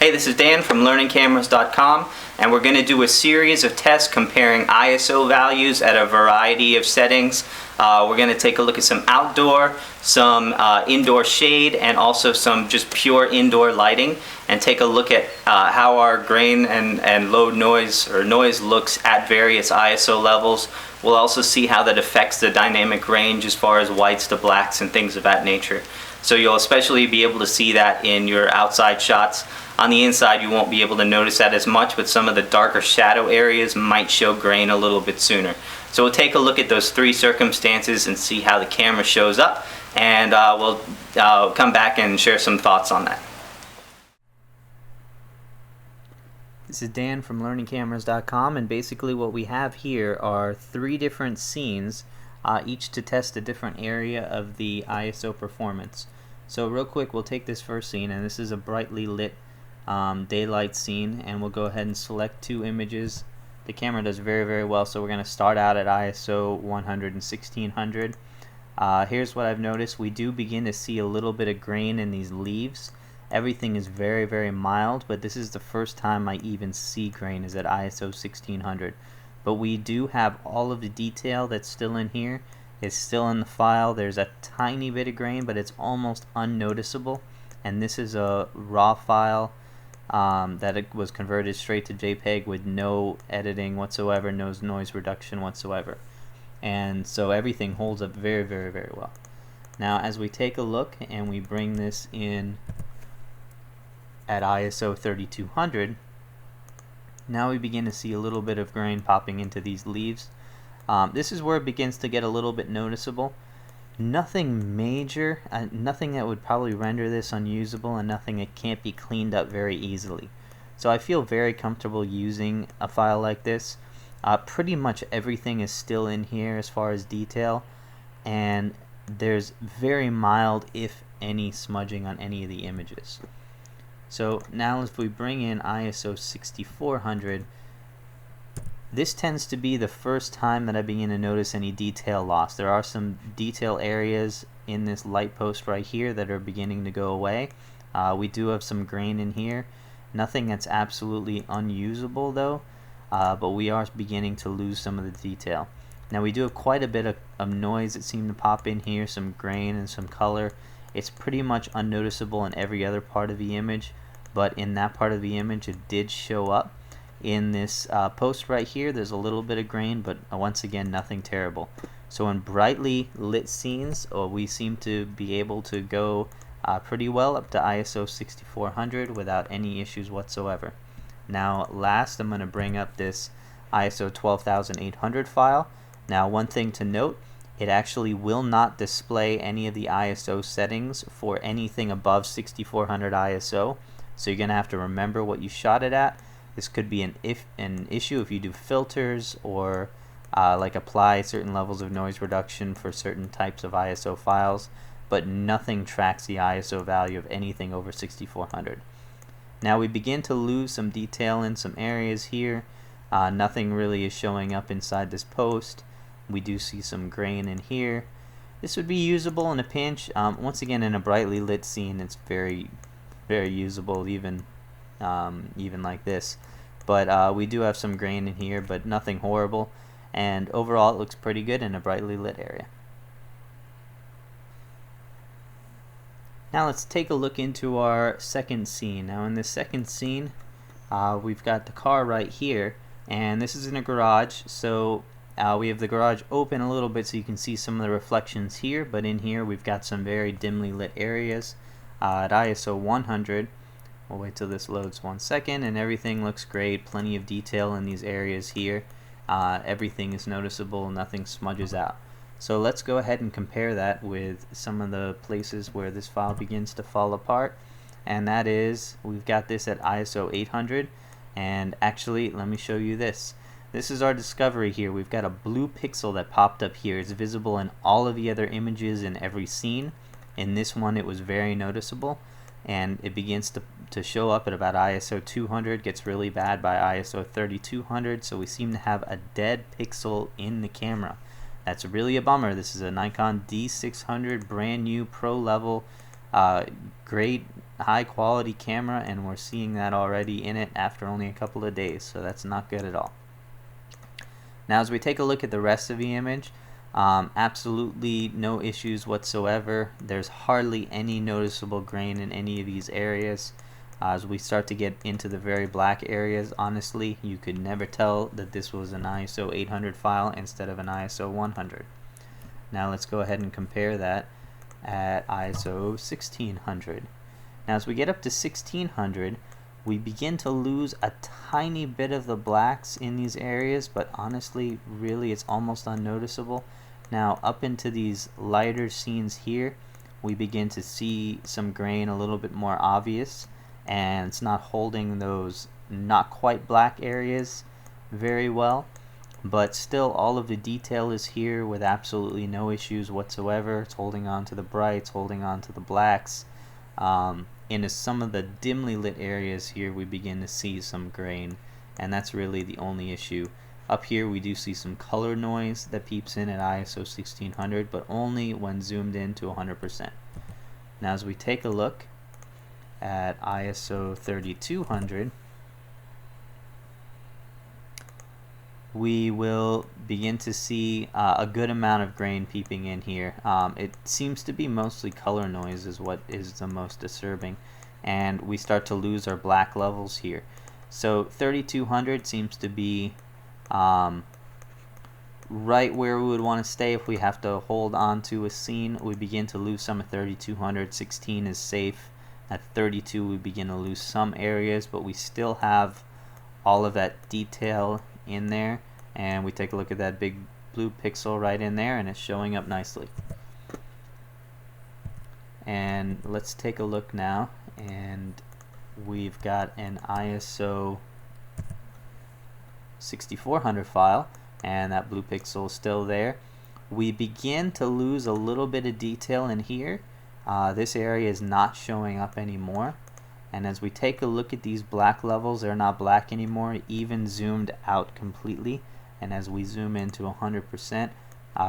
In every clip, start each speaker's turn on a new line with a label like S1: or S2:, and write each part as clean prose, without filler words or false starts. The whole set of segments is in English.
S1: Hey, this is Dan from learningcameras.com, and we're going to do a series of tests comparing ISO values at a variety of settings. We're going to take a look at some outdoor, some indoor shade, and also some just pure indoor lighting, and take a look at how our grain and low noise or noise looks at various ISO levels. We'll also see how that affects the dynamic range as far as whites to blacks and things of that nature. So you'll especially be able to see that in your outside shots. On the inside, you won't be able to notice that as much, but some of the darker shadow areas might show grain a little bit sooner. So we'll take a look at those three circumstances and see how the camera shows up, and we'll come back and share some thoughts on that.
S2: This is Dan from learningcameras.com, and basically what we have here are three different scenes, each to test a different area of the ISO performance. So real quick, we'll take this first scene, and this is a brightly lit daylight scene, and we'll go ahead and select two images. The camera does very well, so we're going to start out at ISO 100 and 1600. Here's what I've noticed. We do begin to see a little bit of grain in these leaves. Everything is very mild, but this is the first time I even see grain is at ISO 1600. But we do have all of the detail that's still in here. It's still in the file. There's a tiny bit of grain, but it's almost unnoticeable. And this is a raw file that it was converted straight to JPEG with no editing whatsoever, no noise reduction whatsoever. And so everything holds up very well. Now as we take a look and we bring this in at ISO 3200, now we begin to see a little bit of grain popping into these leaves. This is where it begins to get a little bit noticeable. Nothing major, nothing that would probably render this unusable, and nothing that can't be cleaned up very easily. So I feel very comfortable using a file like this. Pretty much everything is still in here as far as detail, and there's very mild, if any, smudging on any of the images. So now if we bring in ISO 6400, this tends to be the first time that I begin to notice any detail loss. There are some detail areas in this light post right here that are beginning to go away. We do have some grain in here. Nothing that's absolutely unusable though, but we are beginning to lose some of the detail. Now we do have quite a bit of noise that seemed to pop in here, some grain and some color. It's pretty much unnoticeable in every other part of the image, but in that part of the image it did show up. In this post right here, there's a little bit of grain, but once again, nothing terrible. So in brightly lit scenes, we seem to be able to go pretty well up to ISO 6400 without any issues whatsoever. Now last, I'm going to bring up this ISO 12800 file. Now one thing to note, it actually will not display any of the ISO settings for anything above 6400 ISO, so you're going to have to remember what you shot it at. This could be an issue if you do filters or like apply certain levels of noise reduction for certain types of ISO files, but nothing tracks the ISO value of anything over 6400. Now we begin to lose some detail in some areas here. Nothing really is showing up inside this post. We do see some grain in here. This would be usable in a pinch. Once again, in a brightly lit scene, it's very usable, even like this. But we do have some grain in here, but nothing horrible, and overall it looks pretty good in a brightly lit area. Now let's take a look into our second scene. Now in this second scene, we've got the car right here, and this is in a garage, so we have the garage open a little bit so you can see some of the reflections here, but in here we've got some very dimly lit areas. At ISO 100, we'll wait till this loads 1 second, and everything looks great. Plenty of detail in these areas here. Everything is noticeable, nothing smudges out. So let's go ahead and compare that with some of the places where this file begins to fall apart, and that is, we've got this at ISO 800, and actually let me show you this. This is our discovery here. We've got a blue pixel that popped up here. It's visible in all of the other images in every scene. In this one it was very noticeable, and it begins to show up at about ISO 200, gets really bad by ISO 3200, so we seem to have a dead pixel in the camera. That's really a bummer. This is a Nikon D600 brand new pro level, great high quality camera, and we're seeing that already in it after only a couple of days, so that's not good at all. Now as we take a look at the rest of the image, absolutely no issues whatsoever. There's hardly any noticeable grain in any of these areas. As we start to get into the very black areas, honestly, you could never tell that this was an ISO 800 file instead of an ISO 100. Now let's go ahead and compare that at ISO 1600. Now as we get up to 1600, we begin to lose a tiny bit of the blacks in these areas, but honestly, really it's almost unnoticeable. Now up into these lighter scenes here, we begin to see some grain a little bit more obvious, and it's not holding those not quite black areas very well, but still all of the detail is here with absolutely no issues whatsoever. It's holding on to the brights, holding on to the blacks. In some of the dimly lit areas here, we begin to see some grain, and that's really the only issue. Up here we do see some color noise that peeps in at ISO 1600, but only when zoomed in to 100%. Now as we take a look at ISO 3200, we will begin to see a good amount of grain peeping in here. It seems to be mostly color noise is what is the most disturbing, and we start to lose our black levels here. So 3200 seems to be right where we would want to stay if we have to hold on to a scene. We begin to lose some at 3200. 16 is safe. At 32 we begin to lose some areas, but we still have all of that detail in there, and we take a look at that big blue pixel right in there, and it's showing up nicely. And let's take a look now, and we've got an ISO 6400 file, and that blue pixel is still there. We begin to lose a little bit of detail in here. This area is not showing up anymore, and as we take a look at these black levels, they're not black anymore, even zoomed out completely. And as we zoom into 100%,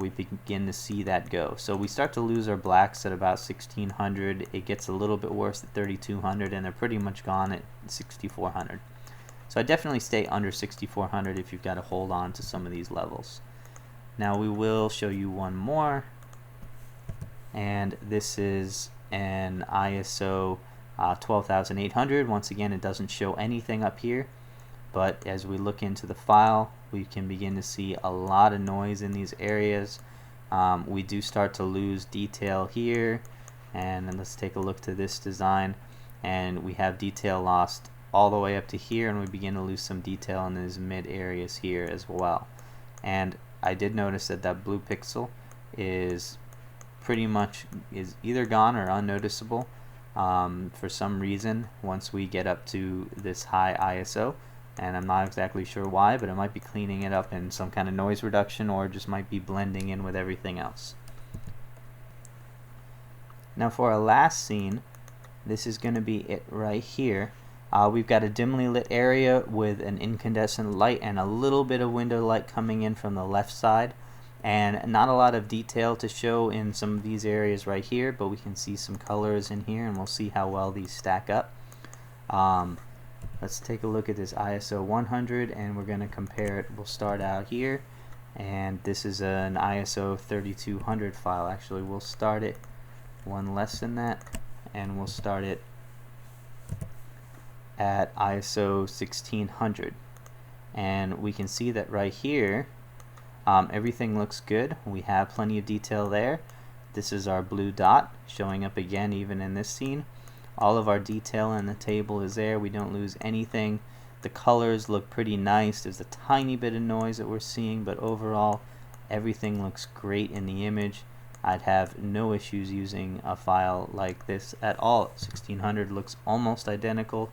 S2: we begin to see that go. So we start to lose our blacks at about 1600. It gets a little bit worse at 3200, and they're pretty much gone at 6400. So I definitely stay under 6400 if you've got to hold on to some of these levels. Now we will show you one more, and this is an ISO 12800. Once again, it doesn't show anything up here, but as we look into the file, we can begin to see a lot of noise in these areas. We do start to lose detail here, and then let's take a look to this design, and we have detail lost all the way up to here, and we begin to lose some detail in these mid areas here as well. And I did notice that that blue pixel is pretty much either gone or unnoticeable for some reason once we get up to this high ISO, and I'm not exactly sure why, but it might be cleaning it up in some kind of noise reduction, or just might be blending in with everything else. Now for our last scene, this is going to be it right here. We've got a dimly lit area with an incandescent light and a little bit of window light coming in from the left side, and not a lot of detail to show in some of these areas right here, but we can see some colors in here, and we'll see how well these stack up. Let's take a look at this ISO 100, and we're going to compare it. We'll start out here, and this is an ISO 3200 file. Actually, we'll start it one less than that, and we'll start it at ISO 1600, and we can see that right here everything looks good. We have plenty of detail there. This is our blue dot showing up again even in this scene. All of our detail in the table is there. We don't lose anything. The colors look pretty nice. There's a tiny bit of noise that we're seeing, but overall everything looks great in the image. I'd have no issues using a file like this at all. 1600 looks almost identical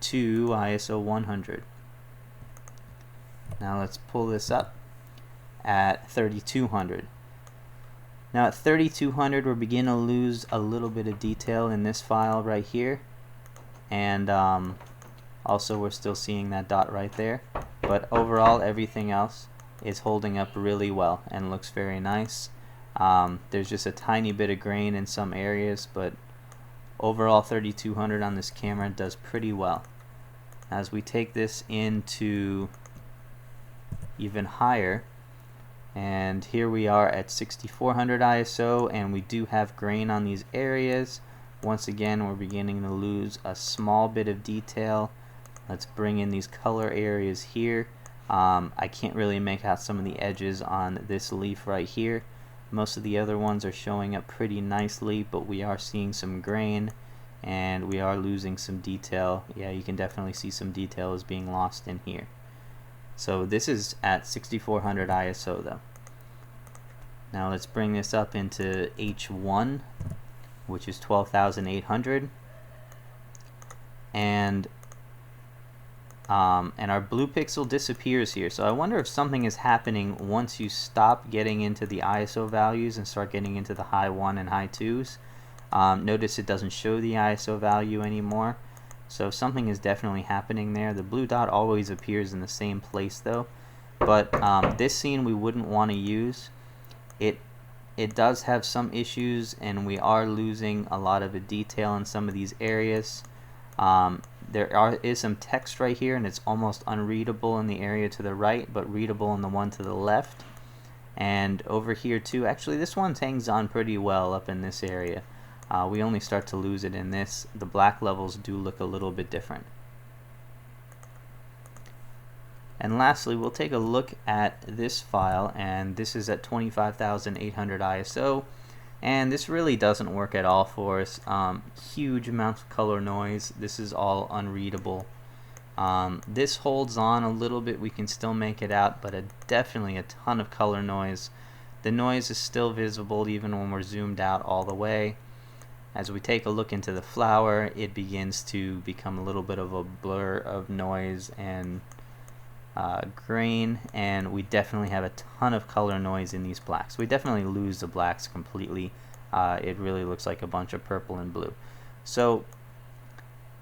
S2: to ISO 100. Now let's pull this up at 3200. Now at 3200 we're beginning to lose a little bit of detail in this file right here, and also we're still seeing that dot right there, but overall everything else is holding up really well and looks very nice. There's just a tiny bit of grain in some areas, but overall 3200 on this camera does pretty well. As we take this into even higher, and here we are at 6400 ISO, and we do have grain on these areas. Once again, we're beginning to lose a small bit of detail. Let's bring in these color areas here. I can't really make out some of the edges on this leaf right here. Most of the other ones are showing up pretty nicely, but we are seeing some grain and we are losing some detail. Yeah, you can definitely see some detail is being lost in here. So this is at 6400 ISO though. Now let's bring this up into H1, which is 12,800, and our blue pixel disappears here. So I wonder if something is happening once you stop getting into the ISO values and start getting into the high 1 and high 2s. Notice it doesn't show the ISO value anymore. So something is definitely happening there. The blue dot always appears in the same place though. But this scene we wouldn't want to use. It does have some issues, and we are losing a lot of the detail in some of these areas. There is some text right here, and it's almost unreadable in the area to the right, but readable in the one to the left. And over here too, actually this one hangs on pretty well up in this area. We only start to lose it in this. The black levels do look a little bit different. And lastly, we'll take a look at this file, and this is at 25,800 ISO, and this really doesn't work at all for us. Huge amounts of color noise. This is all unreadable. This holds on a little bit. We can still make it out, but definitely a ton of color noise. The noise is still visible even when we're zoomed out all the way. As we take a look into the flower, it begins to become a little bit of a blur of noise and grain, and we definitely have a ton of color noise in these blacks. We definitely lose the blacks completely. It really looks like a bunch of purple and blue. So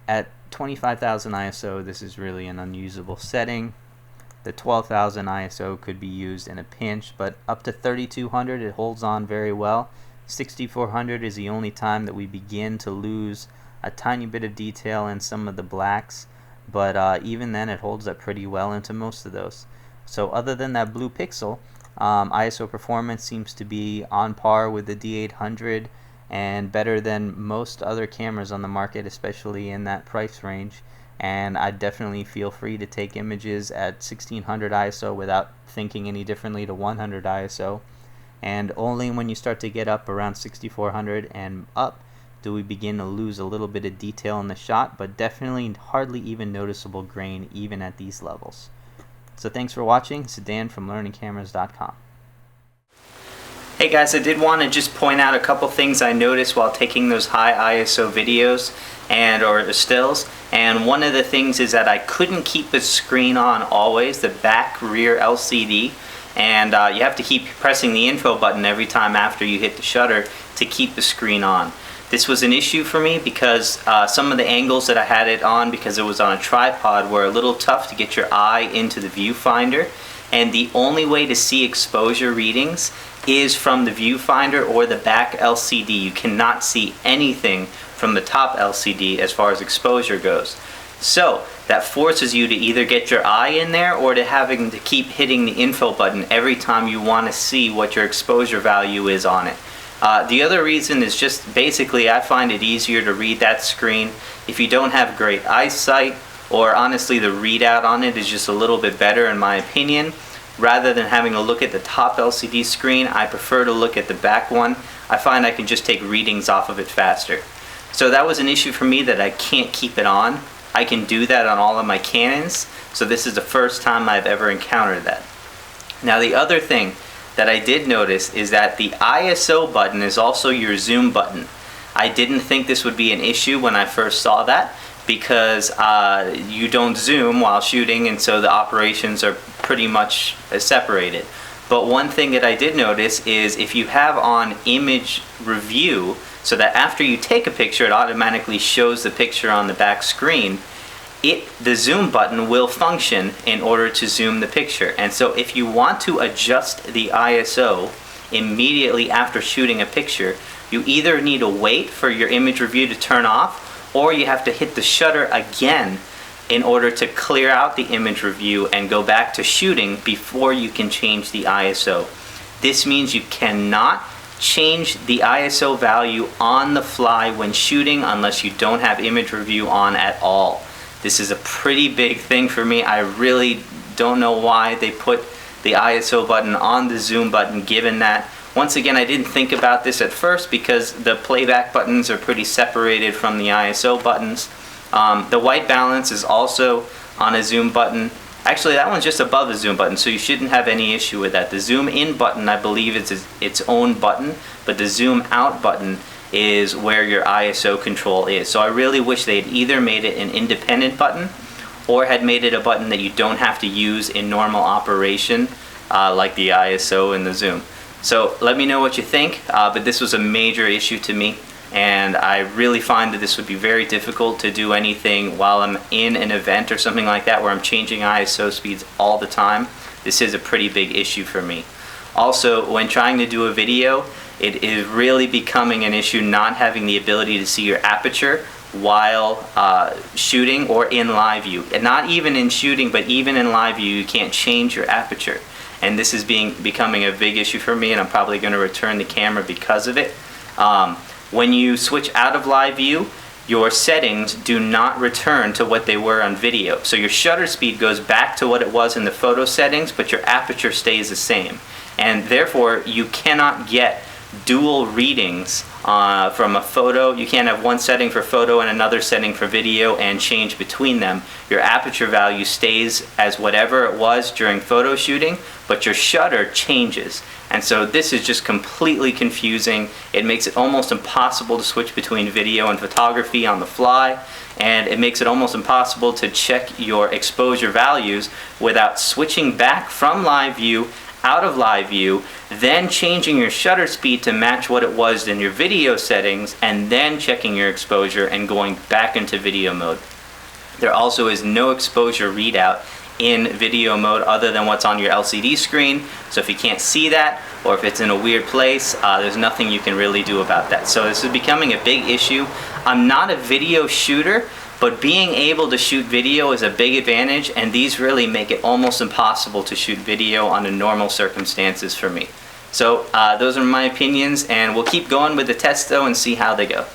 S2: at 25,000 ISO, this is really an unusable setting. The 12,000 ISO could be used in a pinch, but up to 3200 it holds on very well. 6400 is the only time that we begin to lose a tiny bit of detail in some of the blacks, but even then it holds up pretty well into most of those. So other than that blue pixel, ISO performance seems to be on par with the D800 and better than most other cameras on the market, especially in that price range. And I definitely feel free to take images at 1600 ISO without thinking any differently to 100 ISO. And only when you start to get up around 6400 and up do we begin to lose a little bit of detail in the shot, but definitely hardly even noticeable grain even at these levels. So thanks for watching. It's Dan from learningcameras.com.
S1: Hey guys, I did want to just point out a couple things I noticed while taking those high ISO videos or stills. And one of the things is that I couldn't keep the screen on always, the back rear LCD. And you have to keep pressing the info button every time after you hit the shutter to keep the screen on. This was an issue for me because some of the angles that I had it on, because it was on a tripod, were a little tough to get your eye into the viewfinder. And the only way to see exposure readings is from the viewfinder or the back LCD. You cannot see anything from the top LCD as far as exposure goes. So that forces you to either get your eye in there or to having to keep hitting the info button every time you want to see what your exposure value is on it. The other reason is just basically I find it easier to read that screen if you don't have great eyesight, or honestly the readout on it is just a little bit better in my opinion. Rather than having to look at the top LCD screen, I prefer to look at the back one. I find I can just take readings off of it faster. So that was an issue for me, that I can't keep it on. I can do that on all of my Canons, so this is the first time I've ever encountered that. Now the other thing that I did notice is that the ISO button is also your zoom button. I didn't think this would be an issue when I first saw that, because you don't zoom while shooting, and so the operations are pretty much separated. But one thing that I did notice is if you have on image review, so that after you take a picture it automatically shows the picture on the back screen, the zoom button will function in order to zoom the picture. And so if you want to adjust the ISO immediately after shooting a picture, you either need to wait for your image review to turn off, or you have to hit the shutter again in order to clear out the image review and go back to shooting before you can change the ISO. This means you cannot change the ISO value on the fly when shooting unless you don't have image review on at all. This is a pretty big thing for me. I really don't know why they put the ISO button on the zoom button, given that, once again, I didn't think about this at first because the playback buttons are pretty separated from the ISO buttons. The white balance is also on a zoom button. Actually, that one's just above the zoom button, so you shouldn't have any issue with that. The zoom in button, I believe, is its own button, but the zoom out button is where your ISO control is. So I really wish they'd either made it an independent button or had made it a button that you don't have to use in normal operation, like the ISO and the zoom. So let me know what you think, but this was a major issue to me, and I really find that this would be very difficult to do anything while I'm in an event or something like that where I'm changing ISO speeds all the time. This is a pretty big issue for me. Also, when trying to do a video, it is really becoming an issue not having the ability to see your aperture while shooting or in live view. And not even in shooting, but even in live view, you can't change your aperture. And this is becoming a big issue for me, and I'm probably going to return the camera because of it. When you switch out of live view, your settings do not return to what they were on video. So your shutter speed goes back to what it was in the photo settings, but your aperture stays the same. And therefore, you cannot get dual readings from a photo. You can't have one setting for photo and another setting for video and change between them. Your aperture value stays as whatever it was during photo shooting, but your shutter changes. And so this is just completely confusing. It makes it almost impossible to switch between video and photography on the fly, and it makes it almost impossible to check your exposure values without switching back from live view out of live view, then changing your shutter speed to match what it was in your video settings, and then checking your exposure and going back into video mode. There also is no exposure readout in video mode other than what's on your LCD screen. So if you can't see that, or if it's in a weird place, there's nothing you can really do about that. So this is becoming a big issue. I'm not a video shooter, but being able to shoot video is a big advantage, and these really make it almost impossible to shoot video under normal circumstances for me. So those are my opinions, and we'll keep going with the tests though and see how they go.